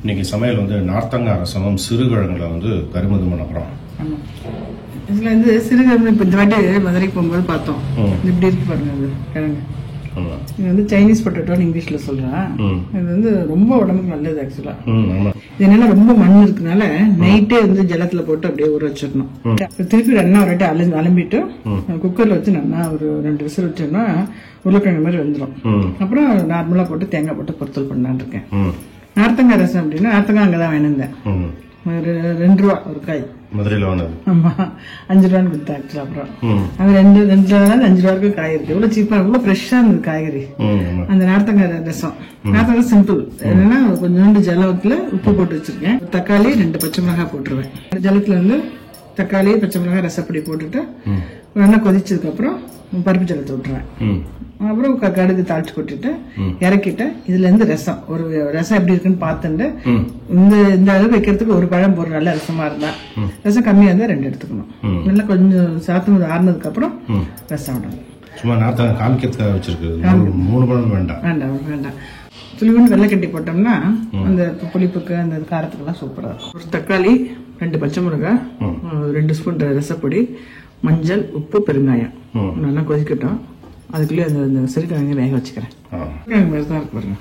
இன்னைக்கு சமையல் வந்து நார்த்தங்காய் ரசமும் சிறுகிழங்குல வந்து கருமது பண்ண போறோம். இதுல வந்து சிறுகிழங்கு இப்ப இந்த வாட்டி மதுரைக்கு போகும்போது பார்த்தோம். இப்படி இருக்கு பாருங்க அது கிழங்கு. இது வந்து சைனீஸ் பொட்டேட்டோன்னு இங்கிலீஷ்ல சொல்றேன். இது வந்து ரொம்ப உடம்புக்கு நல்லது ஆக்சுவலா. இது என்னன்னா ரொம்ப மண் இருக்குனால நைட்டே வந்து ஜலத்துல போட்டு அப்படியே ஊற வச்சிடணும். திருப்பி ரெண்டா ஒரு வாட்டி அலம்பிட்டு குக்கர்ல வச்சு நல்லா ஒரு 2 விசில் வச்சோம்னா உருளைக்கிழங்கு மாதிரி வந்துடும். அப்புறம் நார்மலா போட்டு தேங்காய் போட்டு பொருத்தல் பண்ணலான்னு இருக்கேன். நார்த்தங்காய் ரசம் அப்படின்னா நார்த்தங்காய் அங்கதான் வேணுந்தேன். 2 ரூபா ஒரு காய். மதுரையில வாங்கினது. ஆமா 5 ரூபான்னு கொடுத்தா ஆக்சுவலா. அப்புறம் அது 2 ரூபா 5 ரூபாய்க்கு காய் இருக்கு. எவ்வளவு சீப்பா எவ்வளவு ஃப்ரெஷ்ஷா இருந்தது காய்கறி. அந்த நார்த்தங்காய் ரசம் நார்த்தங்காய் சிம்பிள். என்னன்னா கொஞ்சோண்டு ஜலத்துல உப்பு போட்டு வச்சிருக்கேன். தக்காளி 2 பச்சை மிளகாய் போட்டுருவேன். ஜலத்துல வந்து தக்காளி பச்சை மிளகாய் ரசப்பொடி போட்டுட்டு நல்லா கொதிச்சதுக்கு அப்புறம் பருப்பு ஜலத்தை விட்டுருவேன். அப்புறம் கடுகு தாளிச்சு கொட்டிட்டு இறக்கிட்டேன். இதுல இருந்து ரசம் ஒரு ரசம் எப்படி இருக்குன்னு பார்த்துட்டு இந்த அளவு வைக்கிறதுக்கு ஒரு பழம் போடுற நல்ல ரசமா இருந்தா, ரசம் கம்மியா இருந்தா 2 எடுத்துக்கணும். நல்லா கொஞ்சம் சாத்தம் ஆறுனதுக்கு அப்புறம் ரசம் விடணும். சும்மா நார்த்தங்காய் காமிக்கிறதுக்காக வச்சிருக்கு. 3 பழம் வேண்டாம். வேண்டாம். துளிவுன்னு வெள்ளை கட்டி போட்டோம்னா அந்த புளிப்புக்கு அந்த காரத்துக்கு எல்லாம் சூப்பரா இருக்கும். ஒரு தக்காளி 2 பச்சை மிளகாய் 2 ஸ்பூன் ரசப்பொடி மஞ்சள் உப்பு பெருங்காயம் நல்லா கொதிக்கட்டும். அதுக்குள்ளே அந்த சிறுகிழங்கு வேக வச்சுக்கிறேன். கிழங்கு மாதிரி தான் இருக்கு பாருங்க.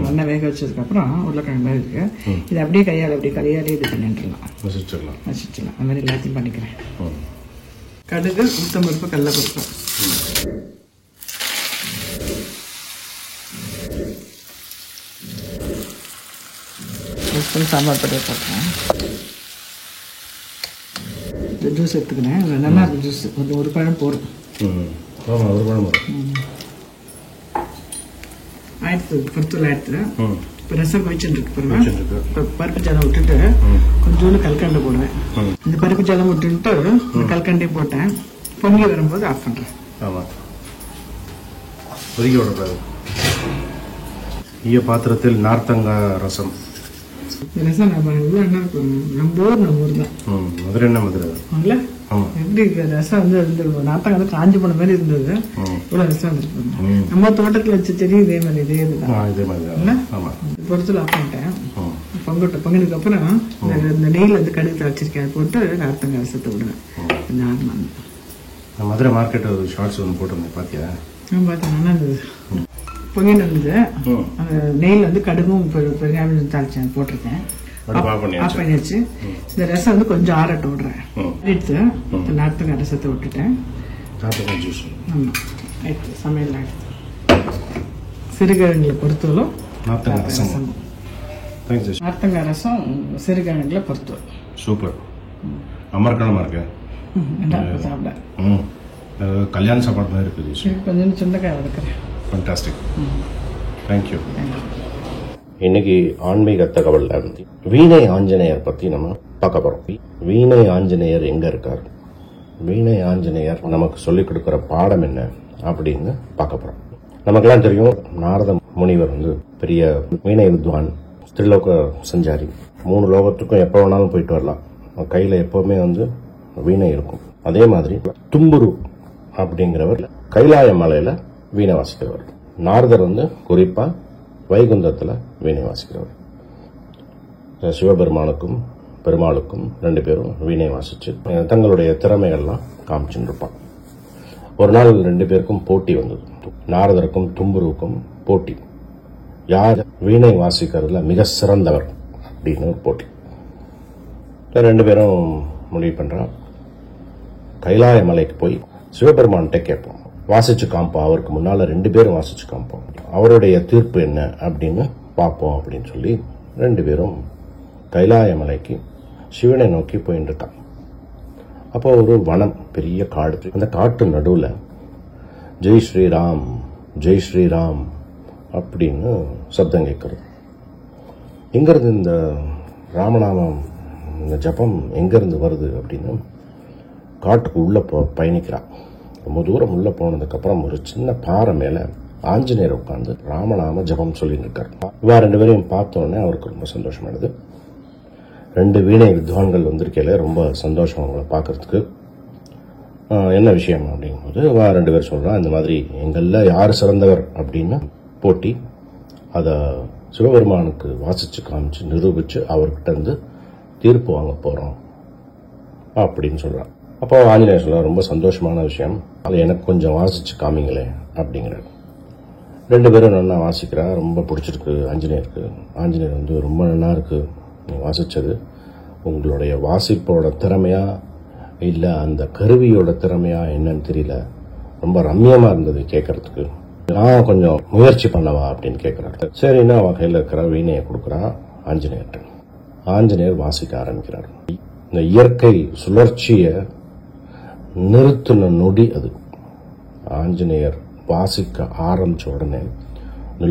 நல்லா வேக வச்சதுக்கு அப்புறம் உருளைக்கிழங்கு மாதிரி இருக்கு. இது அப்படியே கையால் அப்படியே கையாலே இது பண்ணிட்டுலாம் வச்சிடலாம். அந்த மாதிரி எல்லாத்தையும் பண்ணிக்கிறேன். கடுகு உளுத்தம் பருப்பு கடலை பருப்பு சாம்பார் பட்டியை போட்டுறேன். ஜூஸ் எடுத்துக்கிறேன். நல்லா இருக்கும் ஜூஸ். ஒரு பழம் போடும். ஆயிடுத்து பொறுத்தல ஆயிடுத்து. இப்போ ரசம் கொதிச்சுட்டு இருக்கு பாருங்க. இப்போ பருப்பு ஜலம் விட்டுட்டு கொஞ்சோண்டு கல்கண்டை போடுவேன். இந்த பருப்பு ஜலம் விட்டுட்டு இந்த கல்கண்டே போட்டேன். பொங்கி வரும்போது ஆஃப் பண்றேன். கொதிக்க விடக்கூடாது. ஈய பாத்திரத்தில் நார்த்தங்காய் ரசம். ரசம் நம்ம ஊர் தான். மதுரை என்ன மதுரை எப்படி ரசம் வந்து நாத்தம் வந்து காஞ்சி போன மாதிரி இருந்தது. இவ்வளவு ரசம் வந்துருக்கு. நம்ம தோட்டத்துல வச்ச செடி இதே மாதிரி இதே இதுதான். பொறுத்துல ஆஃப் பண்ணிட்டேன். பொங்கினதுக்கு அப்புறம் இந்த நெய்ல வந்து கடுகு தாளிச்சிருக்கேன். அதை போட்டு நார்த்தங்காய் ரசத்தை விடுவேன். மதுரை மார்க்கெட் ஷார்ட்ஸ் ஒன்று போட்டிருந்தேன். பாத்தியா? பார்த்தேன். நல்லா இருந்தது. பொங்கிட்டு இருந்தது. அந்த நெய்ல வந்து கடுகும் பெருங்காயம் தாளிச்சேன் போட்டிருக்கேன். ஆஃப் பண்ணியாச்சு. இந்த ரசம் வந்து கொஞ்சம் ஆறட்டு விடுறேன். எடுத்து நார்த்தங்காய் ரசத்தை விட்டுட்டேன். ஆமா ஆயிடுச்சு. சமையல் ஆயிடுச்சு. சிறுகிழங்குல பொறுத்தவரும் நார்த்தங்காய் ரசம் சிறுகிழங்குல பொறுத்தவரும் சூப்பர். அமர்க்கணமா இருக்கு. சாப்பிட கல்யாண சாப்பாடு மாதிரி இருக்குது. கொஞ்சம் சுண்டைக்காய் வதக்குறேன். ஃபேண்டாஸ்டிக். தேங்க்யூ. இன்னைக்கு ஆன்மீக தகவல்ல வீணை ஆஞ்சநேயர் பத்தி நம்ம பார்க்க போறோம். வீணை ஆஞ்சநேயர் எங்க இருக்கார், வீணை ஆஞ்சநேயர் நமக்கு சொல்லிக் கொடுக்கிற பாடம் என்ன அப்படின்னு பார்க்க போறோம். நமக்கெல்லாம் தெரியும், நாரத முனிவர் வந்து பெரிய வீணை வித்வான், திரிலோக சஞ்சாரி. 3 லோகத்துக்கும் எப்ப வேணாலும் போயிட்டு வரலாம். கையில எப்பவுமே வந்து வீணை இருக்கும். அதே மாதிரி தும்புரு அப்படிங்கிறவர் கைலாய மலையில வீணை வாசிக்கிறவர். நாரதர் வந்து குறிப்பா வைகுந்தத்துல வீணை வாசிக்கிறவர். சிவபெருமானுக்கும் பெருமாளுக்கும் 2 பேரும் வீணை வாசிச்சு தங்களுடைய திறமைகள்லாம் காமிச்சுட்டு இருப்பான். ஒரு நாள் 2 பேருக்கும் போட்டி வந்தது. நாரதருக்கும் தும்புருவுக்கும் போட்டி. யார் வீணை வாசிக்கிறதுல மிக சிறந்தவர் அப்படின்னு ஒரு போட்டி. 2 பேரும் முடிவு பண்றான், கைலாய மலைக்கு போய் சிவபெருமான்கிட்ட கேட்போம், வாசிச்சு காமிப்போம். அவருக்கு முன்னால 2 பேரும் வாசிச்சு காமிப்போம். அவருடைய தீர்ப்பு என்ன அப்படின்னு பார்ப்போம் அப்படின்னு சொல்லி 2 பேரும் கைலாய மலைக்கு சிவனை நோக்கி போயிட்டு இருக்கான். அப்போ ஒரு வனம், பெரிய காடு. அந்த காட்டு நடுவுல ஜெய் ஸ்ரீராம் ஜெய் ஸ்ரீராம் அப்படின்னு சப்தம் கேட்கறது. எங்கிருந்து இந்த ராமநாமம், இந்த ஜபம் எங்கிருந்து வருது அப்படின்னு காட்டுக்கு உள்ள பயணிக்கிறான். ரொம்ப தூரம் உள்ள போனதுக்கு அப்புறம் ஒரு சின்ன பாறை மேல ஆஞ்சநேயர் உட்கார்ந்து ராமநாம ஜபம் சொல்லிட்டு இருக்காரு. இவா 2 பேரையும் பார்த்தோன்னே அவருக்கு ரொம்ப சந்தோஷமானது. 2 வீணை வித்வான்கள் வந்திருக்கையில ரொம்ப சந்தோஷம் அவங்கள பார்க்கறதுக்கு. என்ன விஷயம் அப்படிங்கும்போது இவா 2 பேர் சொல்றான், இந்த மாதிரி எங்கள்ல யார் சிறந்தவர் அப்படின்னு போட்டி. அதை சிவபெருமானுக்கு வாசிச்சு காமிச்சு நிரூபிச்சு அவர்கிட்ட இருந்து தீர்ப்பு வாங்க போறோம் அப்படின்னு சொல்றான். அப்போ ஆஞ்சநேயர் சொல்ற, ரொம்ப சந்தோஷமான விஷயம், அது எனக்கு கொஞ்சம் வாசிச்சு காமிங்களே அப்படிங்கிறார். 2 பேரும் நல்லா வாசிக்கிறா. ரொம்ப பிடிச்சிருக்கு ஆஞ்சநேயருக்கு. ஆஞ்சநேயர் வந்து, ரொம்ப நல்லா இருக்கு நீ வாசிச்சது, உங்களுடைய வாசிப்போட திறமையா இல்ல அந்த கருவியோட திறமையா என்னன்னு தெரியல, ரொம்ப ரம்யமா இருந்தது கேட்கறதுக்கு, நான் கொஞ்சம் முயற்சி பண்ணவா அப்படின்னு கேட்கிறாரு. சரின்னா அவன் கையில் இருக்கிற வீணையை கொடுக்குறான் ஆஞ்சநேயர்கிட்ட. ஆஞ்சநேயர் வாசிக்க ஆரம்பிக்கிறார். இந்த இயற்கை சுழற்சியை நிறுத்தின நொடி அது. ஆஞ்சநேயர் வாசிக்க ஆரம்பிச்ச உடனே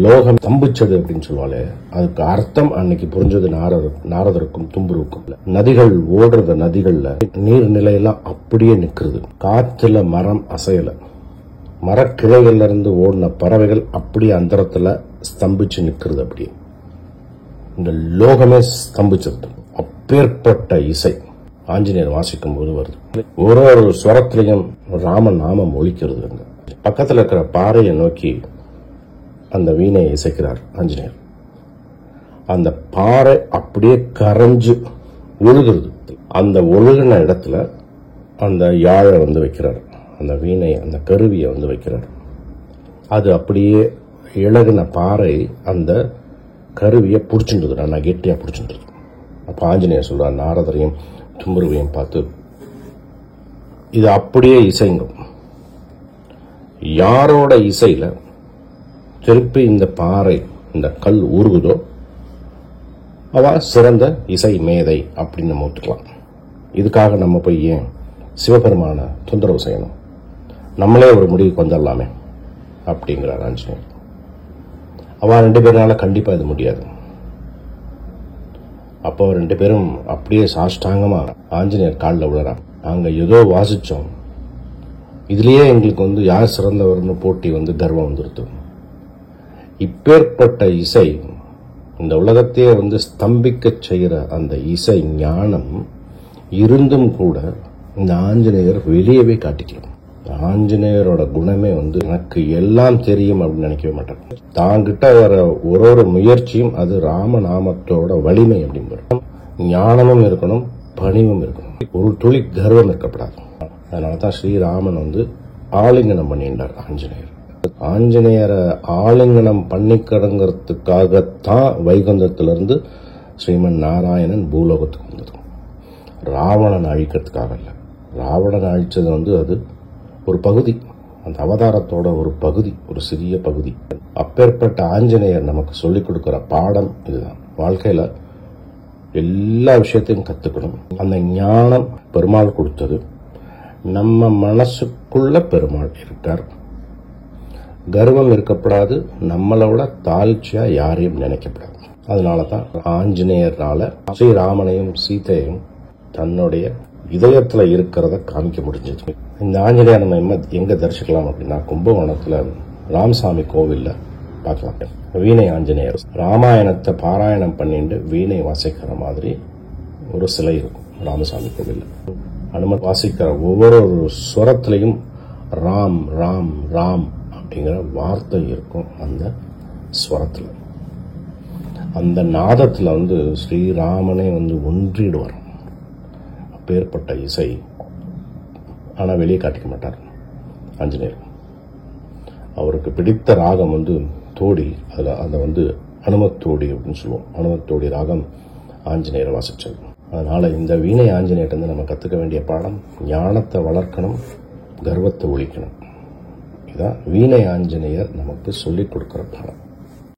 லோகம் தம்பிச்சது அப்படின்னு சொல்லுவாளே, அதுக்கு அர்த்தம் அன்னைக்கு புரிஞ்சது நாரதருக்கும் தும்புருக்கும். நதிகள் ஓடுறத, நதிகள்ல நீர்நிலையெல்லாம் அப்படியே நிக்கிறது, காத்துல மரம் அசையல, மரக்கிளைகள்ல இருந்து ஓடின பறவைகள் அப்படியே அந்தரத்துல ஸ்தம்பிச்சு நிக்கிறது. அப்படியே இந்த லோகமே ஸ்தம்பிச்சது. அப்பேற்பட்ட இசை ஆஞ்சநேயர் வாசிக்கும் போது வருது. ஒரு ஸ்வரத்திலையும் ராம நாமம் ஒலிக்கிறது. பக்கத்துல இருக்கிற பாறையை நோக்கி அந்த வீணையை இசைக்கிறார் ஆஞ்சநேயர். அந்த பாறை அப்படியே கரைஞ்சு ஒழுகுறது. அந்த ஒழுகின இடத்துல அந்த யாழை வந்து வைக்கிறார், அந்த வீணை, அந்த கருவியை வந்து வைக்கிறார். அது அப்படியே இழகுன பாறை அந்த கருவியை பிடிச்சின்றது, நல்லா கெட்டியா பிடிச்சின்றது. அப்ப ஆஞ்சநேயர் சொல்றார் நாரதரையும் தும்புருவையும் பார்த்து, இது அப்படியே இசைங்கும், யாரோட இசையில திருப்பி இந்த பாறை, இந்த கல் உருகுதோ அவ சிறந்த இசை மேதை அப்படின்னு நம்ம ஒத்துக்கலாம். இதுக்காக நம்ம போய் ஏன் சிவபெருமான தொந்தரவு செய்யணும், நம்மளே ஒரு முடிவுக்கு வந்துடலாமே அப்படிங்கிறார் ஆஞ்சநேயர். அவ 2 பேர்னால கண்டிப்பா இது முடியாது. அப்போ 2 பேரும் அப்படியே சாஷ்டாங்கமா ஆஞ்சநேயர் காலில் விழுறான். நாங்க ஏதோ வாசிச்சோம், இதுலயே எங்களுக்கு வந்து யார் சிறந்தவர்னு போட்டி வந்து கர்வம் வந்துருது. இப்பேற்பட்ட இசை, இந்த உலகத்தையே வந்து ஸ்தம்பிக்க செய்யற அந்த இசை ஞானம் இருந்தும் கூட இந்த ஆஞ்சநேயர் வெளியவே காட்டிக்கலாம். ஆஞ்சநேயரோட குணமே வந்து எனக்கு எல்லாம் தெரியும் அப்படின்னு நினைக்கவே மாட்டார். தாங்கிட்ட வர ஒரு முயற்சியும் அது ராமநாமத்தோட வலிமை அப்படின்னு. ஞானமும் இருக்கணும், பணிவும் இருக்கணும், ஒரு துளி கர்வம் இருக்கப்படாது. அதனாலதான் ஸ்ரீராமன் வந்து ஆலிங்கனம் பண்ணிட்டார் ஆஞ்சநேயர். ஆஞ்சநேயரை ஆலிங்கனம் பண்ணிக்கிறதுக்காகத்தான் வைகுந்தத்திலிருந்து ஸ்ரீமன் நாராயணன் பூலோகத்துக்கு வந்தது. ராவணன் அழிக்கிறதுக்காக இல்ல. ராவணன் அழிச்சது வந்து அது ஒரு பகுதி, அந்த அவதாரத்தோட ஒரு பகுதி, ஒரு சிறிய பகுதி. அப்பேற்பட்ட ஆஞ்சநேயர் நமக்கு சொல்லிக் கொடுக்கிற பாடம் இதுதான். வாழ்க்கையில எல்லா விஷயத்தையும் கத்துக்கணும். அந்த ஞானம் பெருமாள் கொடுத்தது. நம்ம மனசுக்குள்ள பெருமாள் இருக்கார். கர்வம் இருக்கப்படாது, நம்மளோட தாழ்ச்சியா யாரையும் நினைக்கப்படாது. அதனாலதான் ஆஞ்சநேயர்னால ஸ்ரீராமனையும் சீதையும் தன்னுடைய இதயத்துல இருக்கிறத காமிக்க முடிஞ்சது. இந்த ஆஞ்சநேயர் நம்ம எங்க தரிசிக்கலாம் அப்படின்னா, கும்பகோணத்துல ராமசாமி கோவில்ல பார்க்கலாம். வீணை ஆஞ்சநேயர் ராமாயணத்தை பாராயணம் பண்ணிட்டு வீணை வாசிக்கிற மாதிரி ஒரு சிலை இருக்கும் ராமசாமி கோவில்ல. அனுமன் வாசிக்கிற ஒவ்வொரு ஸ்வரத்திலையும் ராம் ராம் ராம் அப்படிங்கிற வார்த்தை இருக்கும். அந்த ஸ்வரத்துல, அந்த நாதத்துல வந்து ஸ்ரீராமனே வந்து ஒன்றிடுவார். அப்பேற்பட்ட இசை. ஆனா வெளியே காட்டிக்க மாட்டார் ஆஞ்சநேயர். அவருக்கு பிடித்த ராகம் வந்து தோடி, அதை வந்து அனுமத்தோடி அப்படின்னு சொல்லுவோம். அனுமத்தோடி ராகம் ஆஞ்சநேயர் வாசிச்சது. அதனால இந்த வீணை ஆஞ்சநேயர் நம்ம கத்துக்க வேண்டிய பாடம், ஞானத்தை வளர்க்கணும், கர்வத்தை ஒழிக்கணும். இதான் வீணை ஆஞ்சநேயர் நமக்கு சொல்லிக் கொடுக்கிற பாடம்.